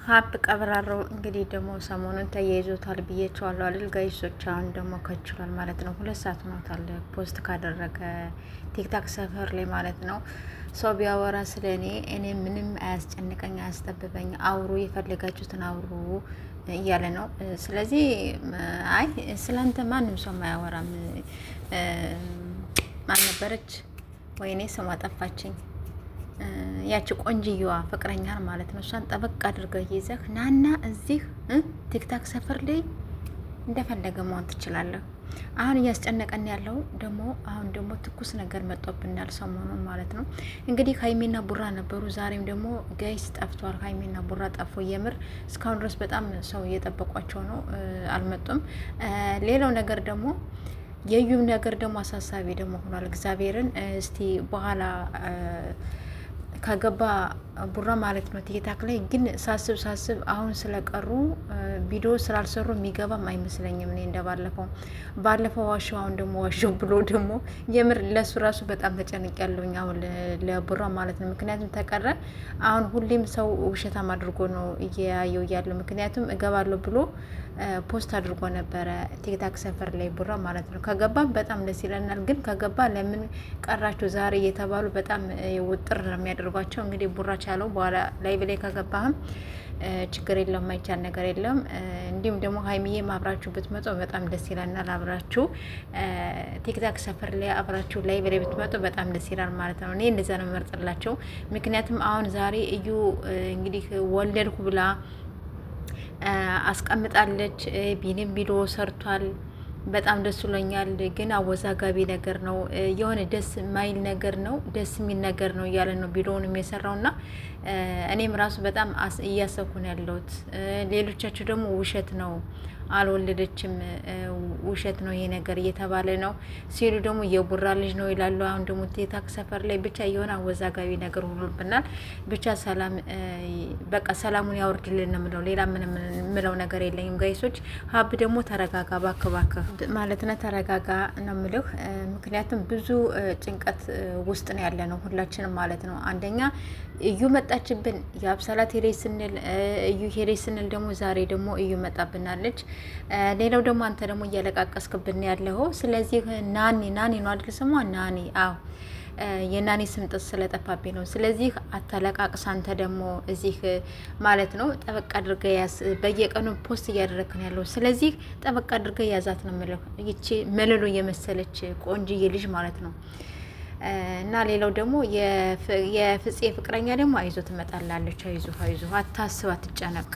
ሀብ ቀብራራው እንግዲህ ደግሞ ሰሞኑን ተያይዞታል ብዬቸዋለሁ አይደል ጋይሶች። አሁን ደግሞ ከችሏል ማለት ነው። 2 ሰዓት ሆኖታል ፖስት ካደረገ ቲክታክ ሰፈር ላይ ማለት ነው። ሰው ቢያወራ ስለ እኔ ምንም አያስጨንቀኝ አያስጠብበኝ፣ አውሩ የፈለጋችሁትን አውሩ እያለ ነው። ስለዚህ አይ ስላንተ ማንም ሰው አያወራም። ማን ነበረች? ወይኔ ስሟ ጠፋችኝ። ያቺ ቆንጅየዋ ፍቅረኛን ማለት ነው። እሷን ጠበቅ አድርገህ ይዘህ ናና እዚህ ቲክታክ ሰፈር ላይ እንደፈለገ መሆን ትችላለህ። አሁን እያስጨነቀን ያለው ደግሞ ትኩስ ነገር መጥቶብናል ሰሞኑን ማለት ነው። እንግዲህ ሀይሜና ቡራ ነበሩ። ዛሬም ደግሞ ጋይስ ጠፍቷል። ሀይሜና ቡራ ጠፉ። የምር እስካሁን ድረስ በጣም ሰው እየጠበቋቸው ነው፣ አልመጡም። ሌላው ነገር ደግሞ የዩም ነገር ደግሞ አሳሳቢ ደግሞ ሆኗል። እግዚአብሔርን እስቲ በኋላ ከገባ ቡራ ማለት ነው ቲክታክ ላይ ግን ሳስብ አሁን ስለቀሩ ቪዲዮ ስላልሰሩ የሚገባም አይመስለኝም። እኔ ባለፈው ዋሸው አሁን ደግሞ ዋሸው ብሎ ደግሞ የምር ለሱ ራሱ በጣም ተጨንቅ ያለውኝ አሁን ለቡራ ማለት ነው። ምክንያቱም ተቀረ አሁን ሁሌም ሰው ውሸታም አድርጎ ነው እያየው ያለው። ምክንያቱም እገባለሁ ብሎ ፖስት አድርጎ ነበረ ቲክታክ ሰፈር ላይ ቡራ ማለት ነው። ከገባም በጣም ደስ ይለናል። ግን ከገባ ለምን ቀራችሁ ዛሬ እየተባሉ በጣም ውጥር ነው የሚያደርጓቸው። እንግዲህ ቡራ ቻለው በኋላ ላይ ብላይ ከገባህም ችግር የለም፣ ማይቻል ነገር የለም። እንዲሁም ደግሞ ሀይሚዬ አብራችሁ ብትመጡ በጣም ደስ ይላል። አብራችሁ ቲክታክ ሰፈር ላይ አብራችሁ ላይ ብላይ ብትመጡ በጣም ደስ ይላል ማለት ነው። እኔ እንደዛ ነው መርጥላቸው። ምክንያቱም አሁን ዛሬ እዩ እንግዲህ ወለድኩ ብላ አስቀምጣለች። ቢኒም ቪዲዮ ሰርቷል። በጣም ደስ ብሎኛል። ግን አወዛጋቢ ነገር ነው፣ የሆነ ደስ ማይል ነገር ነው፣ ደስ የሚል ነገር ነው እያለ ነው ቪዲዮውንም የሰራውና እኔም ራሱ በጣም እያሰብኩ ነው ያለሁት። ሌሎቻችሁ ደግሞ ውሸት ነው አልወለደችም፣ ውሸት ነው ይሄ ነገር እየተባለ ነው ሲሉ ደግሞ የቡራ ልጅ ነው ይላሉ። አሁን ደግሞ ቲክታክ ሰፈር ላይ ብቻ የሆነ አወዛጋቢ ነገር ሁሉብናል። ብቻ ሰላም በቃ ሰላሙን ያወርድልን ነው የምለው። ሌላ ምንም የምለው ነገር የለኝም ጋይሶች። ሀብ ደግሞ ተረጋጋ ባክባክህ ማለት ነው፣ ተረጋጋ ነው የምልህ። ምክንያቱም ብዙ ጭንቀት ውስጥ ነው ያለ ነው ሁላችንም ማለት ነው። አንደኛ እዩ መጣችብን፣ የአብሳላት ሄሬ ስንል እዩ ሄሬ ስንል ደግሞ ዛሬ ደግሞ እዩ መጣብናለች። ሌላው ደግሞ አንተ ደግሞ እያለቃቀስክብን ያለው ስለዚህ ናኒ ነው አይደል ስሟ? ናኒ አዎ፣ የናኒ ስም ጥስ ስለጠፋብኝ ነው። ስለዚህ አታለቃቅስ አንተ ደግሞ እዚህ ማለት ነው። ጠበቅ አድርገህ ያዝ። በየቀኑ ፖስት እያደረግን ያለው ስለዚህ ጠበቅ አድርገህ ያዛት ነው የምለው። ይቺ መልሎ የመሰለች ቆንጅዬ ልጅ ማለት ነው። እና ሌላው ደግሞ የፍፄ ፍቅረኛ ደግሞ አይዞ ትመጣላለች። አይዞ አታስብ፣ አትጨነቅ።